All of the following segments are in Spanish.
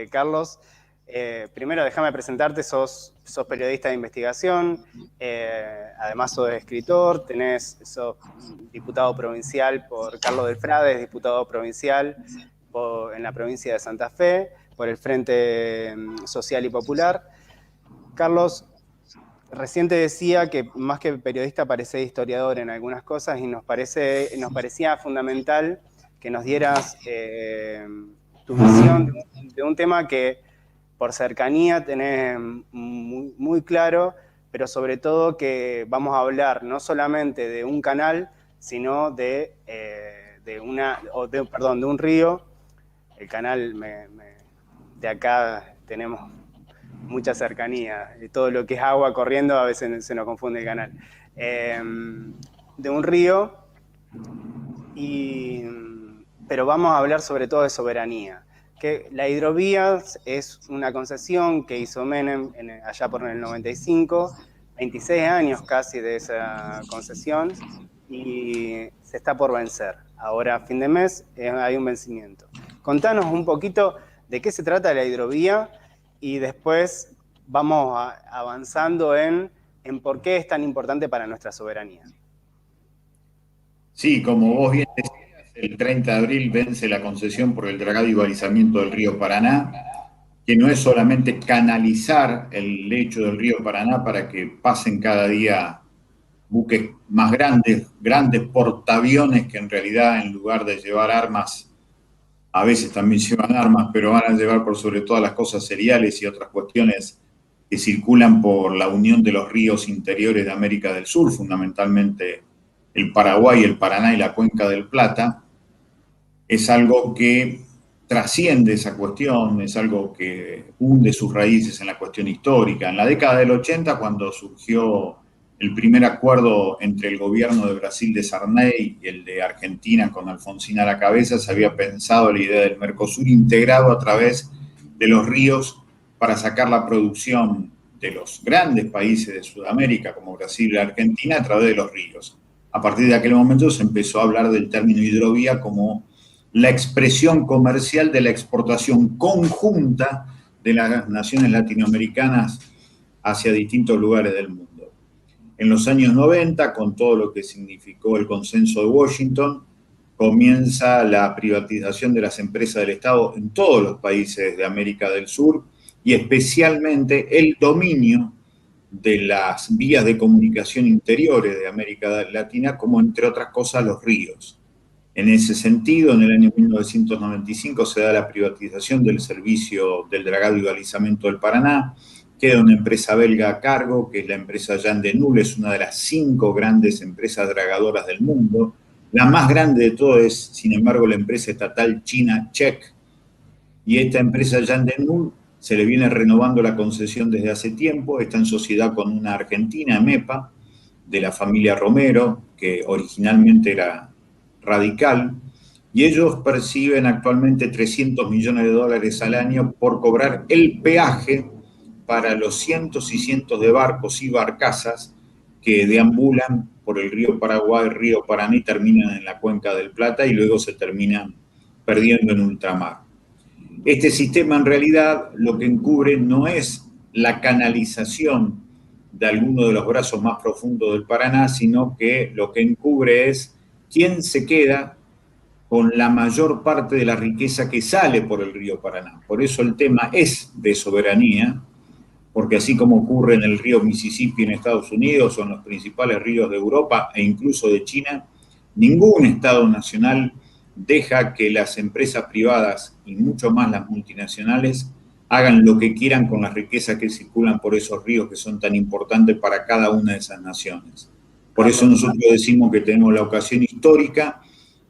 Carlos. Primero, déjame presentarte, sos periodista de investigación, además sos escritor, sos diputado provincial por Carlos del Frade, diputado provincial en la provincia de Santa Fe, por el Frente Social y Popular. Carlos, recién te decía que más que periodista parece historiador en algunas cosas y nos parecía fundamental que nos dieras tu visión de un tema que por cercanía tenés muy claro, pero sobre todo que vamos a hablar no solamente de un canal, sino de un río. El canal de acá tenemos mucha cercanía, todo lo que es agua corriendo a veces se nos confunde el canal. De un río, pero vamos a hablar sobre todo de soberanía. Que la hidrovía es una concesión que hizo Menem allá por el 95, 26 años casi de esa concesión, y se está por vencer. Ahora, a fin de mes, hay un vencimiento. Contanos un poquito de qué se trata la hidrovía y después vamos avanzando en por qué es tan importante para nuestra soberanía. Sí, como vos bien decías, el 30 de abril vence la concesión por el dragado y balizamiento del río Paraná, que no es solamente canalizar el lecho del río Paraná para que pasen cada día buques más grandes portaaviones que en realidad en lugar de llevar armas, a veces también llevan armas, pero van a llevar por sobre todas las cosas cereales y otras cuestiones que circulan por la unión de los ríos interiores de América del Sur, fundamentalmente el Paraguay, el Paraná y la Cuenca del Plata. Es algo que trasciende esa cuestión, es algo que hunde sus raíces en la cuestión histórica. En la década del 80, cuando surgió el primer acuerdo entre el gobierno de Brasil de Sarney y el de Argentina con Alfonsín a la cabeza, se había pensado la idea del Mercosur integrado a través de los ríos para sacar la producción de los grandes países de Sudamérica, como Brasil y Argentina, a través de los ríos. A partir de aquel momento se empezó a hablar del término hidrovía como la expresión comercial de la exportación conjunta de las naciones latinoamericanas hacia distintos lugares del mundo. En los años 90, con todo lo que significó el consenso de Washington, comienza la privatización de las empresas del Estado en todos los países de América del Sur y especialmente el dominio de las vías de comunicación interiores de América Latina, como entre otras cosas los ríos. En ese sentido, en el año 1995 se da la privatización del servicio del dragado y balizamiento del Paraná, queda una empresa belga a cargo, que es la empresa Jan de Null, es una de las 5 grandes empresas dragadoras del mundo. La más grande de todo es, sin embargo, la empresa estatal china Czech. Y esta empresa Jan de Null se le viene renovando la concesión desde hace tiempo, está en sociedad con una argentina, MEPA, de la familia Romero, que originalmente era radical, y ellos perciben actualmente $300 millones al año por cobrar el peaje para los cientos y cientos de barcos y barcazas que deambulan por el río Paraguay, río Paraná y terminan en la Cuenca del Plata y luego se terminan perdiendo en ultramar. Este sistema en realidad lo que encubre no es la canalización de alguno de los brazos más profundos del Paraná, sino que lo que encubre es quién se queda con la mayor parte de la riqueza que sale por el río Paraná. Por eso el tema es de soberanía, porque así como ocurre en el río Mississippi en Estados Unidos o en los principales ríos de Europa e incluso de China, ningún Estado nacional deja que las empresas privadas y mucho más las multinacionales hagan lo que quieran con las riquezas que circulan por esos ríos que son tan importantes para cada una de esas naciones. Por eso nosotros decimos que tenemos la ocasión histórica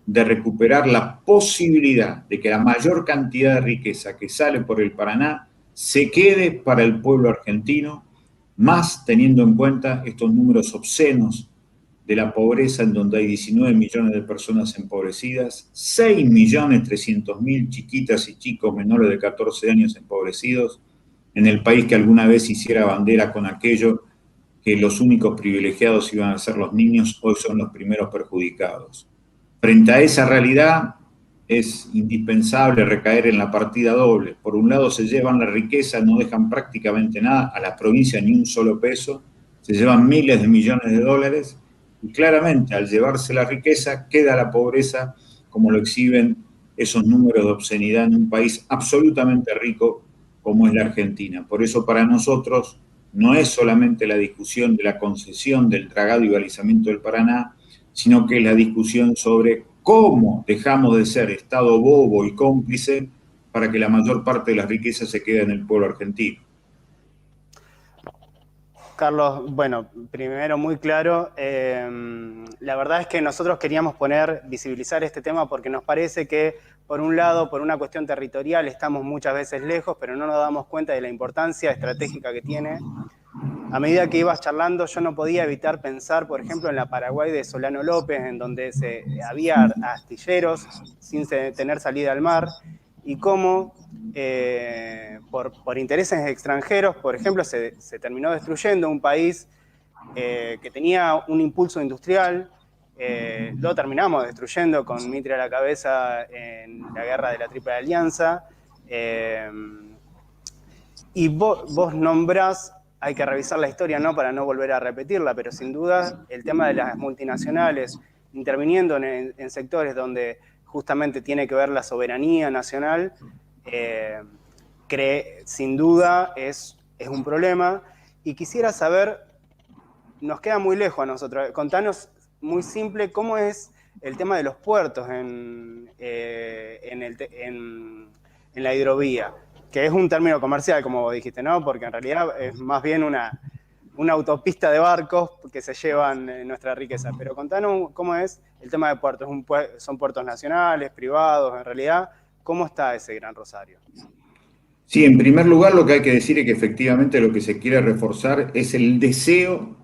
de recuperar la posibilidad de que la mayor cantidad de riqueza que sale por el Paraná se quede para el pueblo argentino, más teniendo en cuenta estos números obscenos de la pobreza, en donde hay 19 millones de personas empobrecidas, 6.300.000 chiquitas y chicos menores de 14 años empobrecidos, en el país que alguna vez hiciera bandera con aquello que los únicos privilegiados iban a ser los niños, hoy son los primeros perjudicados. Frente a esa realidad, es indispensable recaer en la partida doble. Por un lado se llevan la riqueza, no dejan prácticamente nada, a las provincias ni un solo peso, se llevan miles de millones de dólares, y claramente al llevarse la riqueza queda la pobreza, como lo exhiben esos números de obscenidad en un país absolutamente rico como es la Argentina. Por eso para nosotros no es solamente la discusión de la concesión del dragado y balizamiento del Paraná, sino que es la discusión sobre cómo dejamos de ser Estado bobo y cómplice para que la mayor parte de las riquezas se quede en el pueblo argentino. Carlos, bueno, primero muy claro, la verdad es que nosotros queríamos visibilizar este tema porque nos parece que, por un lado, por una cuestión territorial, estamos muchas veces lejos, pero no nos damos cuenta de la importancia estratégica que tiene. A medida que ibas charlando, yo no podía evitar pensar, por ejemplo, en la Paraguay de Solano López, en donde había astilleros sin tener salida al mar, y cómo por intereses extranjeros, por ejemplo, se terminó destruyendo un país que tenía un impulso industrial. Lo terminamos destruyendo con Mitre a la cabeza en la guerra de la Triple Alianza. Y vos nombrás, hay que revisar la historia, ¿no?, para no volver a repetirla, pero sin duda el tema de las multinacionales interviniendo en sectores donde justamente tiene que ver la soberanía nacional, sin duda es un problema. Y quisiera saber, nos queda muy lejos a nosotros, contanos muy simple cómo es el tema de los puertos en la hidrovía, que es un término comercial, como vos dijiste, ¿no? Porque en realidad es más bien una autopista de barcos que se llevan nuestra riqueza. Pero contanos cómo es el tema de puertos. ¿Son puertos nacionales, privados? En realidad, ¿cómo está ese Gran Rosario? Sí, en primer lugar lo que hay que decir es que efectivamente lo que se quiere reforzar es el deseo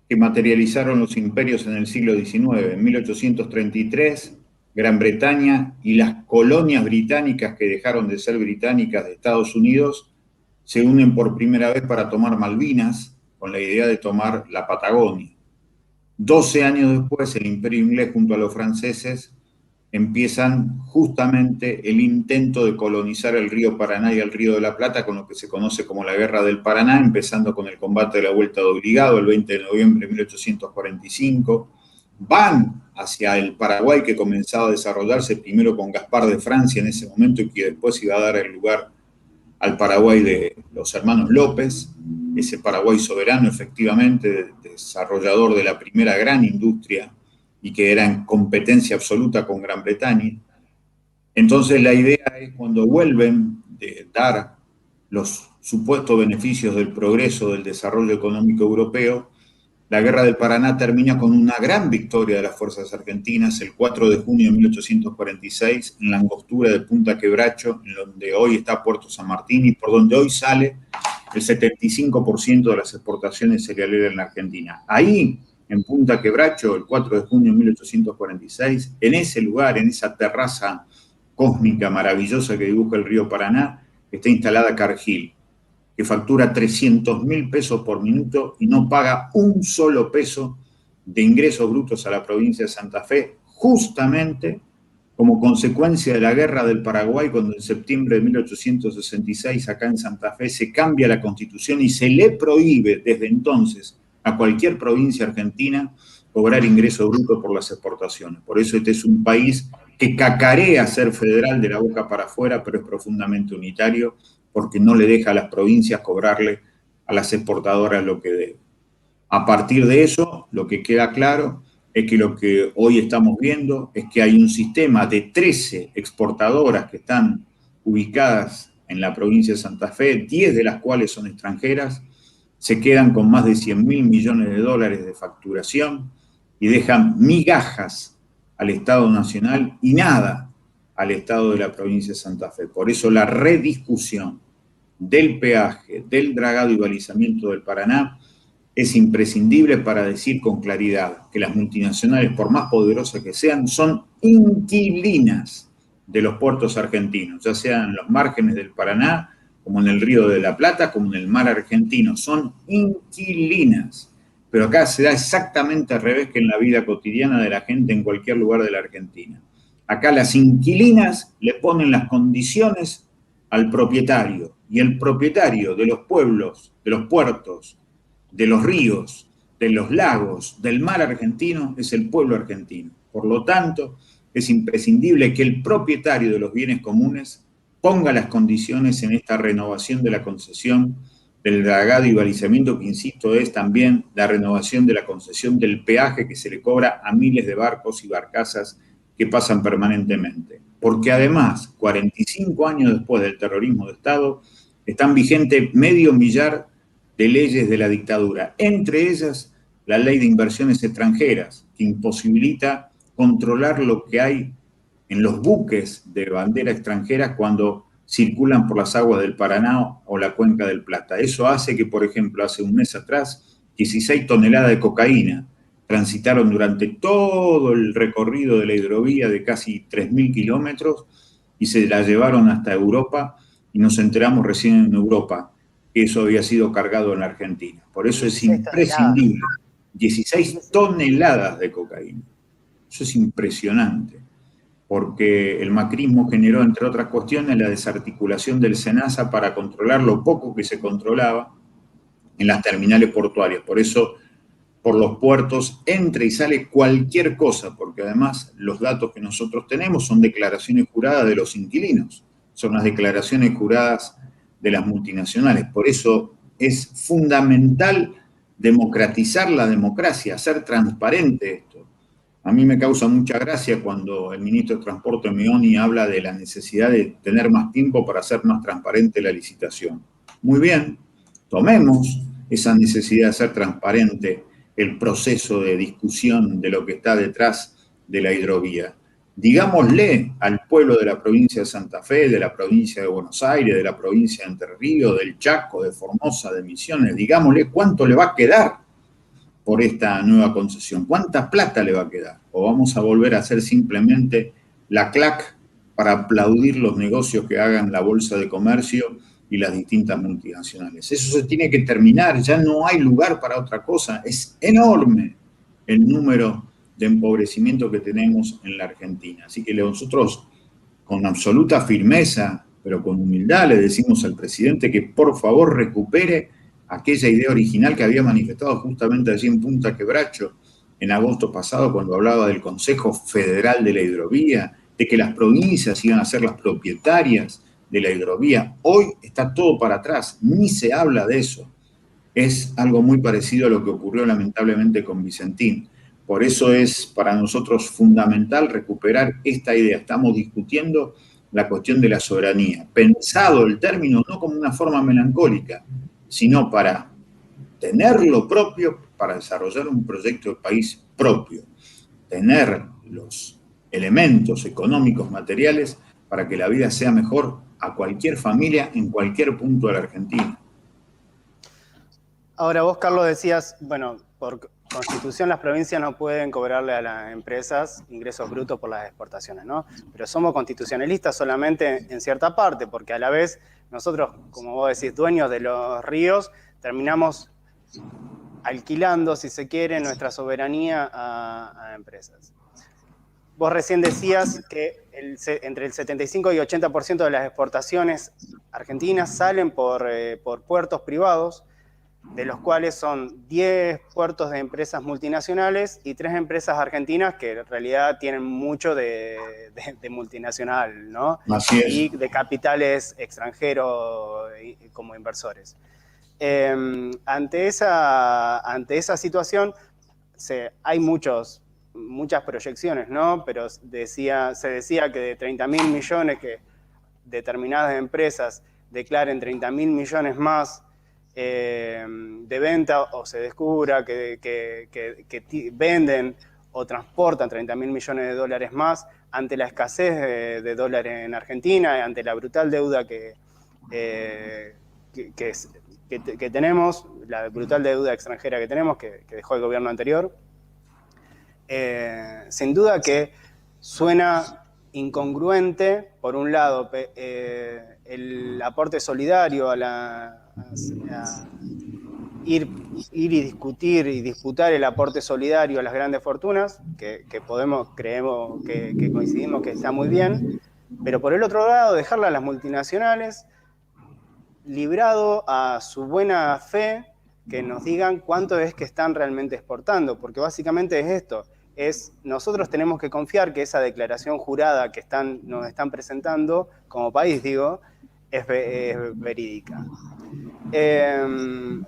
que materializaron los imperios en el siglo XIX. En 1833, Gran Bretaña y las colonias británicas que dejaron de ser británicas de Estados Unidos se unen por primera vez para tomar Malvinas, con la idea de tomar la Patagonia. 12 años después, el Imperio inglés junto a los franceses empiezan justamente el intento de colonizar el río Paraná y el río de la Plata con lo que se conoce como la Guerra del Paraná, empezando con el combate de la Vuelta de Obligado el 20 de noviembre de 1845. Van hacia el Paraguay, que comenzaba a desarrollarse primero con Gaspar de Francia en ese momento y que después iba a dar el lugar al Paraguay de los hermanos López, ese Paraguay soberano efectivamente, desarrollador de la primera gran industria y que era en competencia absoluta con Gran Bretaña. Entonces la idea es, cuando vuelven de dar los supuestos beneficios del progreso del desarrollo económico europeo, la Guerra del Paraná termina con una gran victoria de las fuerzas argentinas el 4 de junio de 1846 en la angostura de Punta Quebracho, en donde hoy está Puerto San Martín y por donde hoy sale el 75% de las exportaciones cerealeras en la Argentina. Ahí, en Punta Quebracho, el 4 de junio de 1846, en ese lugar, en esa terraza cósmica maravillosa que dibuja el río Paraná, está instalada Cargill, que factura 300.000 pesos por minuto y no paga un solo peso de ingresos brutos a la provincia de Santa Fe, justamente como consecuencia de la Guerra del Paraguay, cuando en septiembre de 1866 acá en Santa Fe se cambia la Constitución y se le prohíbe desde entonces a cualquier provincia argentina cobrar ingresos brutos por las exportaciones. Por eso este es un país que cacarea ser federal de la boca para afuera, pero es profundamente unitario, porque no le deja a las provincias cobrarle a las exportadoras lo que debe. A partir de eso, lo que queda claro es que lo que hoy estamos viendo es que hay un sistema de 13 exportadoras que están ubicadas en la provincia de Santa Fe, 10 de las cuales son extranjeras, se quedan con más de 100.000 millones de dólares de facturación y dejan migajas al Estado Nacional y nada al Estado de la provincia de Santa Fe. Por eso la rediscusión del peaje, del dragado y balizamiento del Paraná es imprescindible para decir con claridad que las multinacionales, por más poderosas que sean, son inquilinas de los puertos argentinos, ya sean en los márgenes del Paraná, como en el Río de la Plata, como en el mar argentino. Son inquilinas. Pero acá se da exactamente al revés que en la vida cotidiana de la gente en cualquier lugar de la Argentina. Acá las inquilinas le ponen las condiciones al propietario, y el propietario de los pueblos, de los puertos, de los ríos, de los lagos, del mar argentino, es el pueblo argentino. Por lo tanto, es imprescindible que el propietario de los bienes comunes ponga las condiciones en esta renovación de la concesión del dragado y balizamiento, que insisto, es también la renovación de la concesión del peaje que se le cobra a miles de barcos y barcazas que pasan permanentemente. Porque además, 45 años después del terrorismo de Estado, están vigentes medio millar de leyes de la dictadura, entre ellas la ley de inversiones extranjeras, que imposibilita controlar lo que hay en los buques de bandera extranjera cuando circulan por las aguas del Paraná o la cuenca del Plata. Eso hace que, por ejemplo, hace un mes atrás, 16 toneladas de cocaína transitaron durante todo el recorrido de la hidrovía de casi 3.000 kilómetros y se la llevaron hasta Europa, y nos enteramos recién en Europa que eso había sido cargado en la Argentina. Por eso es imprescindible. 16 toneladas de cocaína. Eso es impresionante, porque el macrismo generó, entre otras cuestiones, la desarticulación del SENASA para controlar lo poco que se controlaba en las terminales portuarias. Por eso, por los puertos entra y sale cualquier cosa, porque además los datos que nosotros tenemos son declaraciones juradas de los inquilinos, son las declaraciones juradas de las multinacionales. Por eso es fundamental democratizar la democracia, hacer transparente esto. A mí me causa mucha gracia cuando el ministro de Transporte, Meoni, habla de la necesidad de tener más tiempo para hacer más transparente la licitación. Muy bien, tomemos esa necesidad de hacer transparente el proceso de discusión de lo que está detrás de la hidrovía. Digámosle al pueblo de la provincia de Santa Fe, de la provincia de Buenos Aires, de la provincia de Entre Ríos, del Chaco, de Formosa, de Misiones, digámosle cuánto le va a quedar por esta nueva concesión, cuánta plata le va a quedar, o vamos a volver a ser simplemente la clac para aplaudir los negocios que hagan la Bolsa de Comercio y las distintas multinacionales. Eso se tiene que terminar, ya no hay lugar para otra cosa. Es enorme el número de empobrecimiento que tenemos en la Argentina. Así que nosotros, con absoluta firmeza, pero con humildad, le decimos al presidente que por favor recupere aquella idea original que había manifestado justamente allí en Punta Quebracho en agosto pasado, cuando hablaba del Consejo Federal de la Hidrovía, de que las provincias iban a ser las propietarias de la hidrovía. Hoy está todo para atrás, ni se habla de eso. Es algo muy parecido a lo que ocurrió lamentablemente con Vicentín. Por eso es para nosotros fundamental recuperar esta idea. Estamos discutiendo la cuestión de la soberanía, pensado el término no como una forma melancólica, sino para tener lo propio, para desarrollar un proyecto de país propio, tener los elementos económicos, materiales, para que la vida sea mejor a cualquier familia en cualquier punto de la Argentina. Ahora vos, Carlos, decías, bueno, por Constitución las provincias no pueden cobrarle a las empresas ingresos brutos por las exportaciones, ¿no? Pero somos constitucionalistas solamente en cierta parte, porque a la vez nosotros, como vos decís, dueños de los ríos, terminamos alquilando, si se quiere, nuestra soberanía a empresas. Vos recién decías que entre el 75 y 80% de las exportaciones argentinas salen por puertos privados, de los cuales son 10 puertos de empresas multinacionales y 3 empresas argentinas que en realidad tienen mucho de multinacional, ¿no? Así es. Y de capitales extranjeros como inversores. Ante esa situación hay muchas proyecciones, ¿no? Pero se decía que de 30.000 millones que determinadas empresas declaren 30.000 millones más de venta, o se descubra que venden o transportan 30.000 millones de dólares más ante la escasez de dólares en Argentina, ante la brutal deuda que tenemos, la brutal deuda extranjera que tenemos, que dejó el gobierno anterior. Sin duda que suena incongruente, por un lado, el aporte solidario ir y discutir y disputar el aporte solidario a las grandes fortunas, que creemos que coincidimos que está muy bien, pero por el otro lado dejarla a las multinacionales librado a su buena fe que nos digan cuánto es que están realmente exportando, porque básicamente es esto, nosotros tenemos que confiar que esa declaración jurada que nos están presentando, como país digo, es verídica.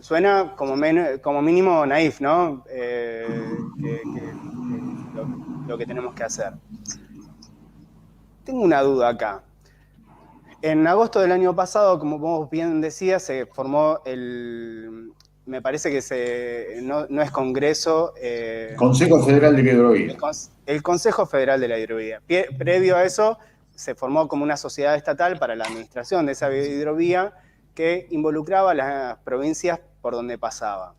Suena como mínimo naif, ¿no? Lo que tenemos que hacer. Tengo una duda acá. En agosto del año pasado, como vos bien decías, se formó me parece que no es Congreso. Consejo Federal de la Hidrovía. El Consejo Federal de la Hidrovía. Previo a eso, se formó como una sociedad estatal para la administración de esa hidrovía que involucraba a las provincias por donde pasaba.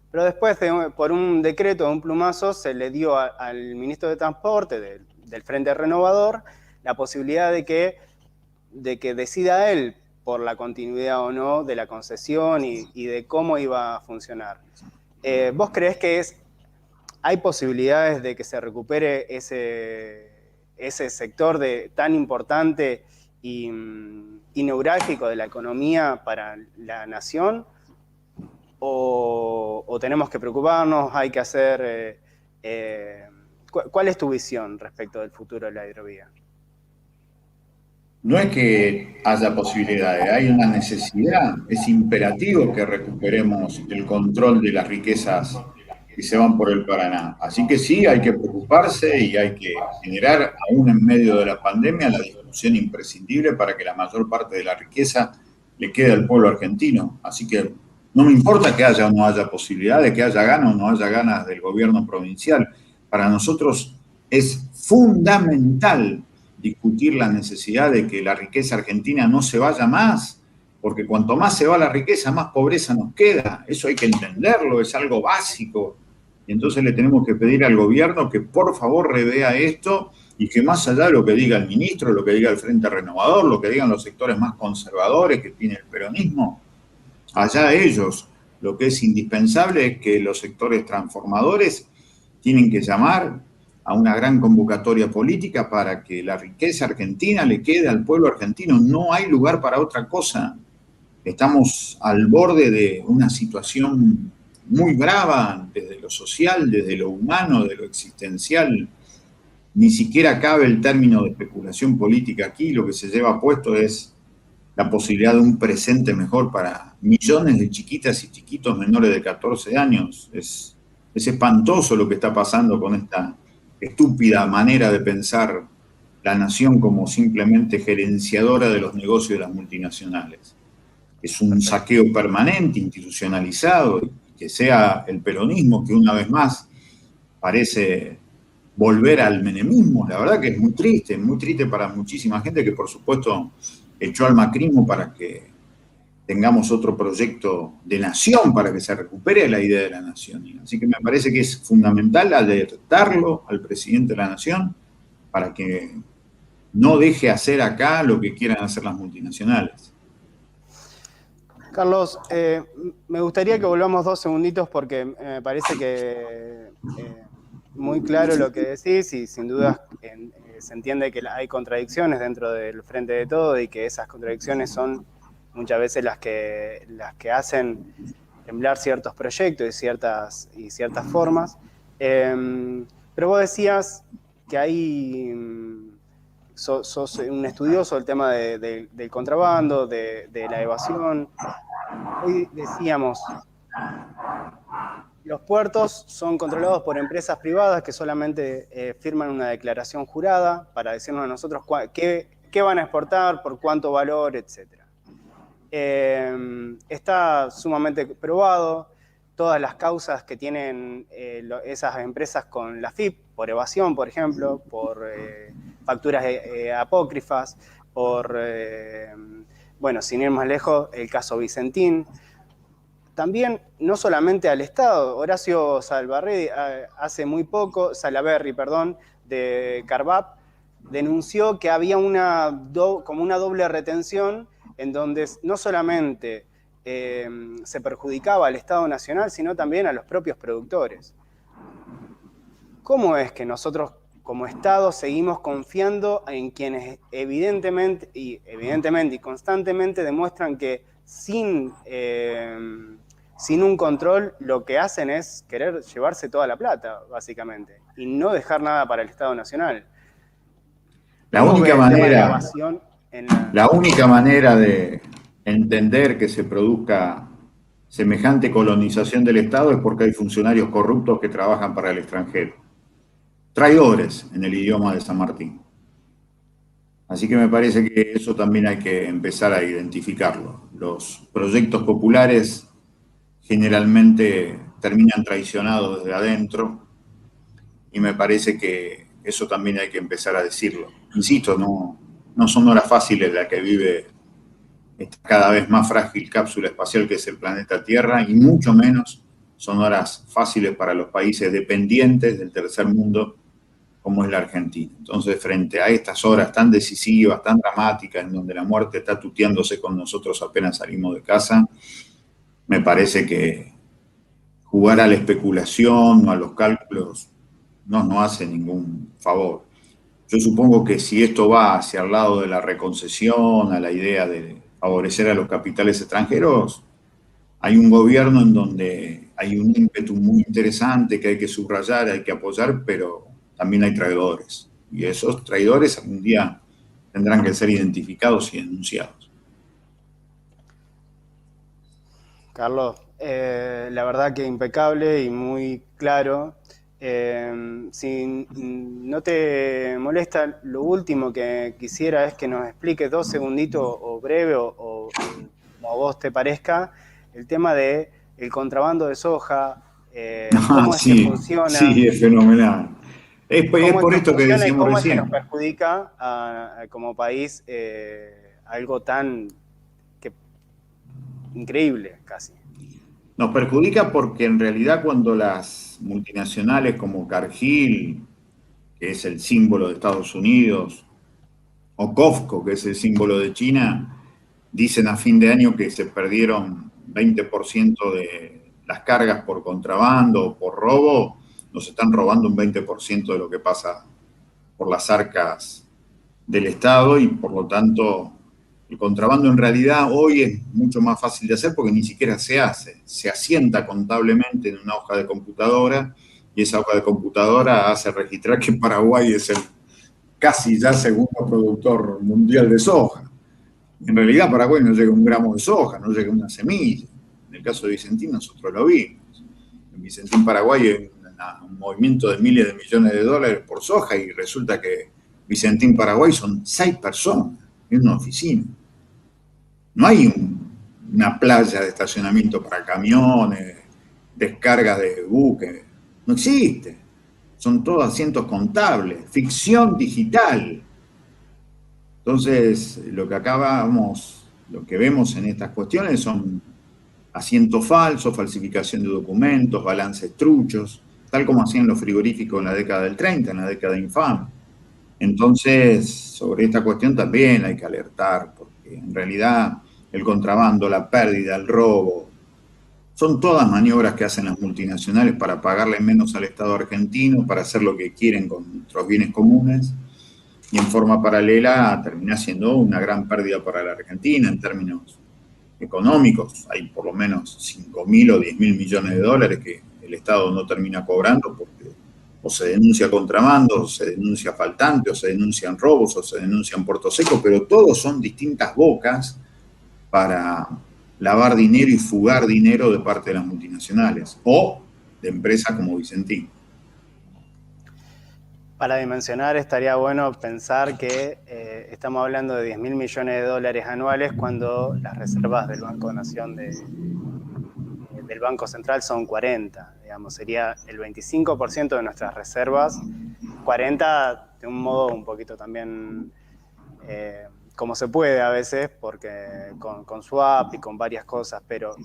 Pero después, por un decreto de un plumazo, se le dio al ministro de Transporte del Frente Renovador la posibilidad de que decida él por la continuidad o no de la concesión y de cómo iba a funcionar. ¿Vos creés que hay posibilidades de que se recupere ese sector tan importante y neurálgico de la economía para la nación? ¿O tenemos que preocuparnos? ¿Hay que hacer? ¿Cuál es tu visión respecto del futuro de la hidrovía? No es que haya posibilidades, hay una necesidad. Es imperativo que recuperemos el control de las riquezas que se van por el Paraná. Así que sí, hay que preocuparse y hay que generar, aún en medio de la pandemia, la discusión imprescindible para que la mayor parte de la riqueza le quede al pueblo argentino. Así que no me importa que haya o no haya posibilidades, que haya ganas o no haya ganas del gobierno provincial. Para nosotros es fundamental discutir la necesidad de que la riqueza argentina no se vaya más, porque cuanto más se va la riqueza, más pobreza nos queda. Eso hay que entenderlo, es algo básico. Y entonces le tenemos que pedir al gobierno que por favor revea esto y que más allá de lo que diga el ministro, lo que diga el Frente Renovador, lo que digan los sectores más conservadores que tiene el peronismo, allá ellos. Lo que es indispensable es que los sectores transformadores tienen que llamar a una gran convocatoria política para que la riqueza argentina le quede al pueblo argentino. No hay lugar para otra cosa. Estamos al borde de una situación muy brava desde lo social, desde lo humano, de lo existencial. Ni siquiera cabe el término de especulación política aquí. Lo que se lleva puesto es la posibilidad de un presente mejor para millones de chiquitas y chiquitos menores de 14 años. Es espantoso lo que está pasando con esta estúpida manera de pensar la nación como simplemente gerenciadora de los negocios de las multinacionales. Es un saqueo permanente, institucionalizado, y que sea el peronismo que una vez más parece volver al menemismo. La verdad que es muy triste para muchísima gente que por supuesto echó al macrismo para que tengamos otro proyecto de nación, para que se recupere la idea de la nación. Así que me parece que es fundamental alertarlo al presidente de la nación para que no deje hacer acá lo que quieran hacer las multinacionales. Carlos, me gustaría que volvamos 2 segunditos porque me parece que muy claro lo que decís y sin duda se entiende que hay contradicciones dentro del Frente de Todo y que esas contradicciones son muchas veces las que hacen temblar ciertos proyectos y ciertas formas. Pero vos decías que sos un estudioso del tema del contrabando, de la evasión. Hoy decíamos, los puertos son controlados por empresas privadas que solamente firman una declaración jurada para decirnos a nosotros qué van a exportar, por cuánto valor, etc. Está sumamente probado todas las causas que tienen esas empresas con la FIP, por evasión, por ejemplo, por facturas apócrifas, bueno, sin ir más lejos, el caso Vicentín. También, no solamente al Estado, Horacio Salaverry, de Carvap, denunció que había como una doble retención en donde no solamente se perjudicaba al Estado Nacional, sino también a los propios productores. ¿Cómo es que nosotros como Estado seguimos confiando en quienes evidentemente y constantemente demuestran que sin un control lo que hacen es querer llevarse toda la plata, básicamente, y no dejar nada para el Estado Nacional? La única ¿Cómo? manera de entender que se produzca semejante colonización del Estado es porque hay funcionarios corruptos que trabajan para el extranjero. Traidores en el idioma de San Martín. Así que me parece que eso también hay que empezar a identificarlo. Los proyectos populares generalmente terminan traicionados desde adentro y me parece que eso también hay que empezar a decirlo. Insisto, no son horas fáciles las que vive esta cada vez más frágil cápsula espacial que es el planeta Tierra, y mucho menos son horas fáciles para los países dependientes del tercer mundo como es la Argentina. Entonces, frente a estas horas tan decisivas, tan dramáticas, en donde la muerte está tuteándose con nosotros apenas salimos de casa, me parece que jugar a la especulación o a los cálculos no nos hace ningún favor. Yo supongo que si esto va hacia el lado de la reconcesión, a la idea de favorecer a los capitales extranjeros, hay un gobierno en donde hay un ímpetu muy interesante que hay que subrayar, hay que apoyar, pero también hay traidores. Y esos traidores algún día tendrán que ser identificados y denunciados. Carlos, la verdad que impecable y muy claro. Si no te molesta, lo último que quisiera es que nos expliques 2 segunditos o breve o como a vos te parezca, el tema del contrabando de soja, cómo es que funciona. Sí, es fenomenal. Es por esto que funciona y decíamos cómo recién. es que nos perjudica como país algo tan increíble casi. Nos perjudica porque en realidad cuando las multinacionales como Cargill, que es el símbolo de Estados Unidos, o COFCO, que es el símbolo de China, dicen a fin de año que se perdieron 20% de las cargas por contrabando o por robo, nos están robando un 20% de lo que pasa por las arcas del Estado, y por lo tanto el contrabando en realidad hoy es mucho más fácil de hacer porque ni siquiera se hace, se asienta contablemente en una hoja de computadora, y esa hoja de computadora hace registrar que Paraguay es el casi ya segundo productor mundial de soja. En realidad Paraguay no llega un gramo de soja, no llega una semilla. En el caso de Vicentín nosotros lo vimos. En Vicentín, Paraguay, hay un movimiento de miles de millones de dólares por soja, y resulta que Vicentín, Paraguay son 6 personas en una oficina. No hay una playa de estacionamiento para camiones, descargas de buques. No existe. Son todos asientos contables, ficción digital. Entonces, lo que vemos en estas cuestiones son asientos falsos, falsificación de documentos, balances truchos, tal como hacían los frigoríficos en la década del 30, en la década infame. Entonces, sobre esta cuestión también hay que alertar, porque en realidad el contrabando, la pérdida, el robo, son todas maniobras que hacen las multinacionales para pagarle menos al Estado argentino, para hacer lo que quieren con nuestros bienes comunes, y en forma paralela termina siendo una gran pérdida para la Argentina en términos económicos. Hay por lo menos 5.000 o 10.000 millones de dólares que el Estado no termina cobrando porque o se denuncia contrabando, o se denuncia faltante, o se denuncian robos, o se denuncian puertos secos, pero todos son distintas bocas para lavar dinero y fugar dinero de parte de las multinacionales o de empresas como Vicentín. Para dimensionar estaría bueno pensar que estamos hablando de 10.000 millones de dólares anuales cuando las reservas del Banco Nación del Banco Central son 40, digamos, sería el 25% de nuestras reservas, 40 de un modo un poquito también como se puede a veces, porque con swap y con varias cosas, pero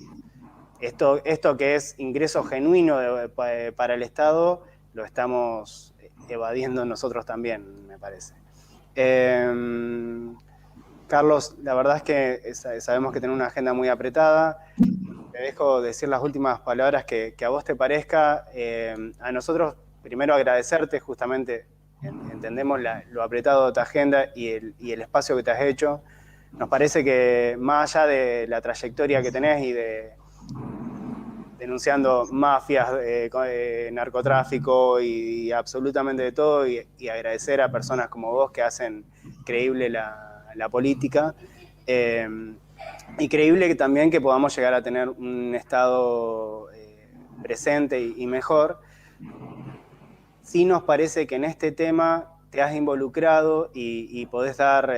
esto que es ingreso genuino para el Estado lo estamos evadiendo nosotros también, me parece. Carlos, la verdad es que sabemos que tenés una agenda muy apretada. Te dejo decir las últimas palabras que a vos te parezca. A nosotros, primero agradecerte, justamente entendemos lo apretado de tu agenda y el espacio que te has hecho. Nos parece que más allá de la trayectoria que tenés y denunciando mafias, narcotráfico y absolutamente de todo, y agradecer a personas como vos que hacen creíble la política, y creíble que también que podamos llegar a tener un Estado presente y mejor. Sí nos parece que en este tema te has involucrado y podés dar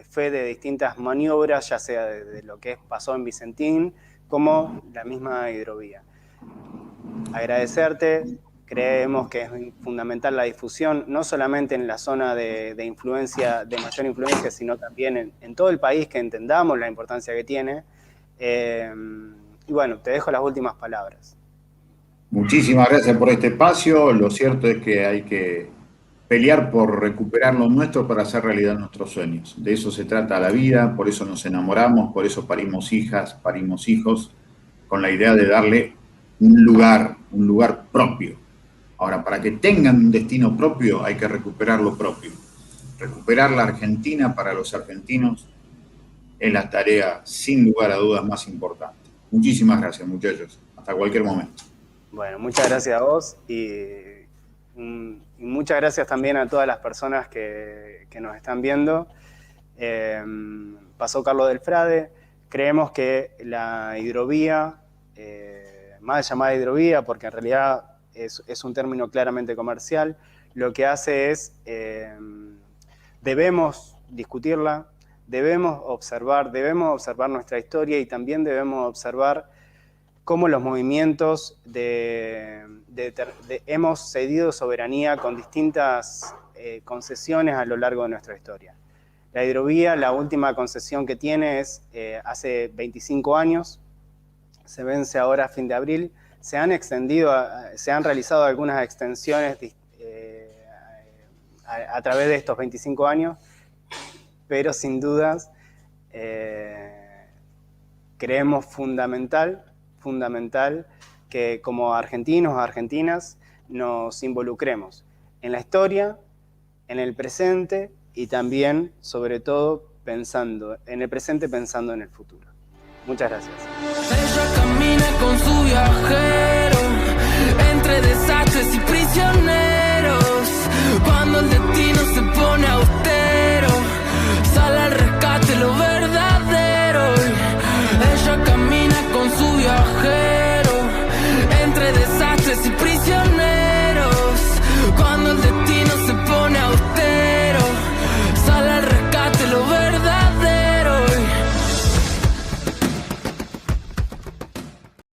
fe de distintas maniobras, ya sea de lo que pasó en Vicentín, como la misma hidrovía. Agradecerte, creemos que es fundamental la difusión, no solamente en la zona de mayor influencia, sino también en todo el país, que entendamos la importancia que tiene. Y bueno, te dejo las últimas palabras. Muchísimas gracias por este espacio. Lo cierto es que hay que pelear por recuperar lo nuestro para hacer realidad nuestros sueños. De eso se trata la vida, por eso nos enamoramos, por eso parimos hijas, parimos hijos, con la idea de darle un lugar propio. Ahora, para que tengan un destino propio, hay que recuperar lo propio. Recuperar la Argentina para los argentinos es la tarea, sin lugar a dudas, más importante. Muchísimas gracias, muchachos. Hasta cualquier momento. Bueno, muchas gracias a vos y muchas gracias también a todas las personas que nos están viendo. Pasó Carlos del Frade. Creemos que la hidrovía, más llamada hidrovía, porque en realidad es un término claramente comercial, lo que hace es, debemos discutirla, debemos observar nuestra historia y también debemos observar cómo los movimientos hemos cedido soberanía con distintas concesiones a lo largo de nuestra historia. La hidrovía, la última concesión que tiene es hace 25 años, se vence ahora a fin de abril. Se han realizado algunas extensiones a través de estos 25 años, pero sin dudas creemos fundamental que como argentinos o argentinas nos involucremos en la historia, en el presente y también, sobre todo, pensando en el presente, pensando en el futuro. Muchas gracias. Ella camina con su viajero entre desastres y prisioneros. Cuando el destino se pone austero, sale al rescate, lo ve.